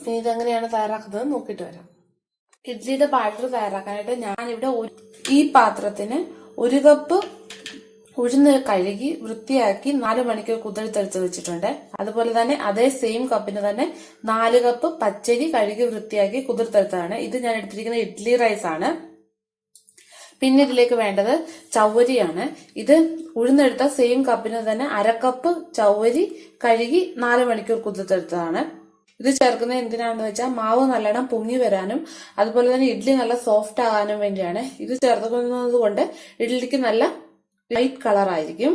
ഇനി ഇതെങ്ങനെയാണ് തയ്യാറാക്കുന്നത് നോക്കിയിട്ട് വരാം. ഇഡ്ലിയുടെ ബാറ്റർ തയ്യാറാക്കാനായിട്ട് ഞാനിവിടെ ഈ പാത്രത്തിന് 1 കപ്പ് ഉഴുന്ന് കഴുകി വൃത്തിയാക്കി 4 മണിക്കൂർ കുതിർത്തെടുത്ത് വെച്ചിട്ടുണ്ട്. അതുപോലെ തന്നെ അതേ സെയിം കപ്പിന് തന്നെ 4 കപ്പ് പച്ചരി കഴുകി വൃത്തിയാക്കി കുതിർത്തെടുത്തതാണ്. ഇത് ഞാൻ എടുത്തിരിക്കുന്ന ഇഡ്ലി റൈസ് ആണ്. പിന്നെ ഇതിലേക്ക് വേണ്ടത് ചവ്വരിയാണ്. ഇത് ഉഴുന്നെടുത്ത സെയിം കപ്പിന് തന്നെ 1/2 കപ്പ് ചവ്വരി കഴുകി 4 മണിക്കൂർ കുതിർത്തെടുത്തതാണ്. ഇത് ചേർക്കുന്നത് എന്തിനാണെന്ന് വെച്ചാൽ മാവ് നല്ലോണം പൊങ്ങി വരാനും അതുപോലെ തന്നെ ഇഡ്ലി നല്ല സോഫ്റ്റ് ആകാനും വേണ്ടിയാണ്. ഇത് ചേർക്കുന്നത് കൊണ്ട് ഇഡ്ലിക്ക് നല്ല ലൈറ്റ് കളർ ആയിരിക്കും.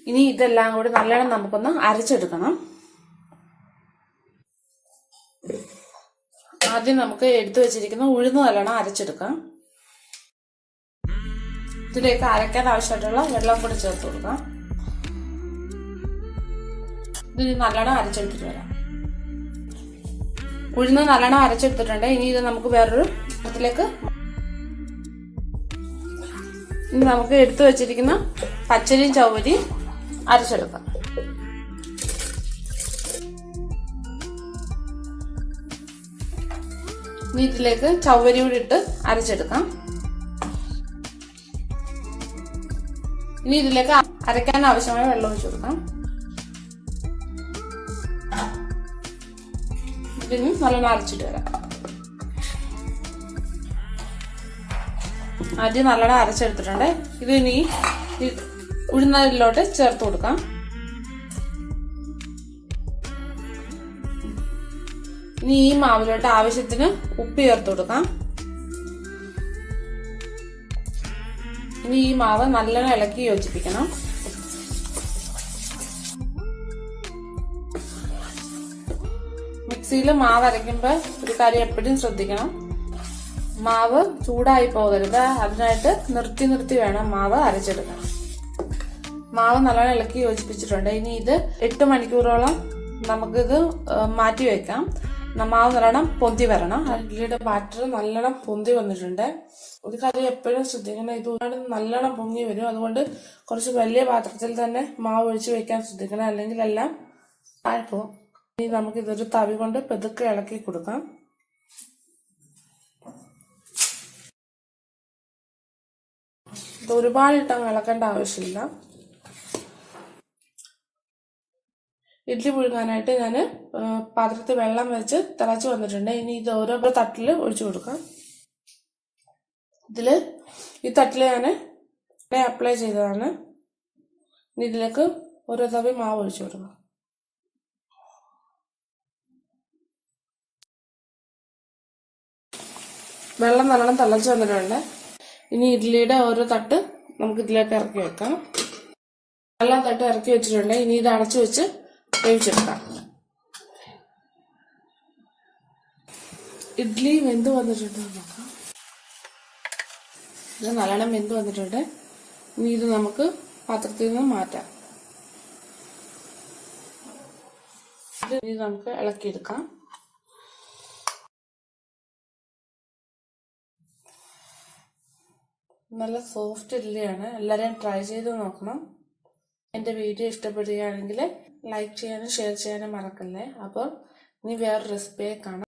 ഇനി ഇതെല്ലാം കൂടി നല്ലോണം നമുക്കൊന്ന് അരച്ചെടുക്കണം. ആദ്യം നമുക്ക് എടുത്തു വെച്ചിരിക്കുന്ന ഉഴുന്ന് നല്ലോണം അരച്ചെടുക്കാം. ഇതിലേക്ക് അരയ്ക്കാൻ ആവശ്യമായിട്ടുള്ള വെള്ളം കൂടി ചേർത്ത് കൊടുക്കാം. ഇത് നല്ലോണം അരച്ചെടുത്തിട്ട് വരാം. ഉഴുന്ന് നല്ലോണം അരച്ചെടുത്തിട്ടുണ്ട്. ഇനി ഇത് നമുക്ക് വേറൊരു പാത്രത്തിലേക്ക് ഇനി നമുക്ക് എടുത്തു വെച്ചിരിക്കുന്ന പച്ചരിയും ചവ്വരിയും അരച്ചെടുക്കാം. ഇനി ഇതിലേക്ക് ചവ്വരി കൂടി ഇട്ട് അരച്ചെടുക്കാം. ഇനി ഇതിലേക്ക് അരയ്ക്കാൻ ആവശ്യമായ വെള്ളം ഒഴിച്ചു കൊടുക്കാം. ഇതിന് നല്ലോണം അരച്ചിട്ട് വരാം. ആദ്യം നല്ലോണം അരച്ചെടുത്തിട്ടുണ്ട്. ഇത് ഇനി ഉഴുന്നതിലോട്ട് ചേർത്ത് കൊടുക്കാം. ഇനി ഈ മാവിലോട്ട് ആവശ്യത്തിന് ഉപ്പ് ചേർത്ത് കൊടുക്കാം. ഇനി ഈ മാവ് നല്ലോണം ഇളക്കി യോജിപ്പിക്കണം. മിക്സിയിൽ മാവ് അരയ്ക്കുമ്പോൾ ഒരു കാര്യം എപ്പോഴും ശ്രദ്ധിക്കണം, മാവ് ചൂടായി പോകരുത്. അതിനായിട്ട് നിർത്തി വേണം മാവ് അരച്ചെടുക്കാൻ. മാവ് നല്ലോണം ഇളക്കി യോജിപ്പിച്ചിട്ടുണ്ട്. ഇനി ഇത് 8 മണിക്കൂറോളം നമുക്കിത് മാറ്റി വെക്കാം. മാവ് നല്ലോണം പൊന്തി വരണം. ഇഡ്ലിയുടെ ബാറ്റർ നല്ലോണം പൊന്തി വന്നിട്ടുണ്ട്. ഒരു കാര്യം എപ്പോഴും ശ്രദ്ധിക്കണം, ഇത് നല്ലോണം പൊങ്ങി വരും. അതുകൊണ്ട് കുറച്ച് വലിയ പാത്രത്തിൽ തന്നെ മാവ് ഒഴിച്ച് വെക്കാൻ ശ്രദ്ധിക്കണം, അല്ലെങ്കിൽ എല്ലാം താഴ്പോകും. ഇനി നമുക്കിതൊരു തവി കൊണ്ട് പെതുക്കെ ഇളക്കി കൊടുക്കാം. ഇത് ഒരുപാടിട്ട് ഇളക്കേണ്ട ആവശ്യമില്ല. ഇഡ്ലി പുഴുങ്ങാനായിട്ട് ഞാൻ പാത്രത്തിൽ വെള്ളം വെച്ച് തിളച്ച് വന്നിട്ടുണ്ട്. ഇനി ഇത് ഓരോ തട്ടിൽ ഒഴിച്ചു കൊടുക്കാം. ഈ തട്ടിൽ ഞാൻ അപ്ലൈ ചെയ്തതാണ്. ഇനി ഇതിലേക്ക് ഓരോ തവി മാവ് ഒഴിച്ചു കൊടുക്കാം. വെള്ളം നല്ലോണം തിളച്ച് വന്നിട്ടുണ്ട്. ഇനി ഇഡ്ലിയുടെ ഓരോ തട്ട് നമുക്ക് ഇതിലേക്ക് ഇറക്കി വെക്കാം. എല്ലാ തട്ടും ഇറക്കി വെച്ചിട്ടുണ്ട്. ഇനി ഇത് അടച്ചു വെച്ച് വേവിച്ചെടുക്കാം. ഇഡ്ലി വെന്ത് വന്നിട്ടുണ്ട് നോക്കാം. ഇത് നല്ലോണം വെന്ത് വന്നിട്ടുണ്ട്. ഇനി ഇത് നമുക്ക് പാത്രത്തിൽ നിന്ന് മാറ്റാം. ഇത് നമുക്ക് ഇളക്കിയെടുക്കാം. നല്ല സോഫ്റ്റ് ഇഡ്ലിയാണ്. എല്ലാവരും ട്രൈ ചെയ്ത് നോക്കണം. എൻ്റെ വീഡിയോ ഇഷ്ടപ്പെടുകയാണെങ്കിൽ ലൈക്ക് ചെയ്യാനും ഷെയർ ചെയ്യാനും മറക്കല്ലേ. അപ്പോൾ ഇനി വേറൊരു റെസിപ്പിയെ കാണാം.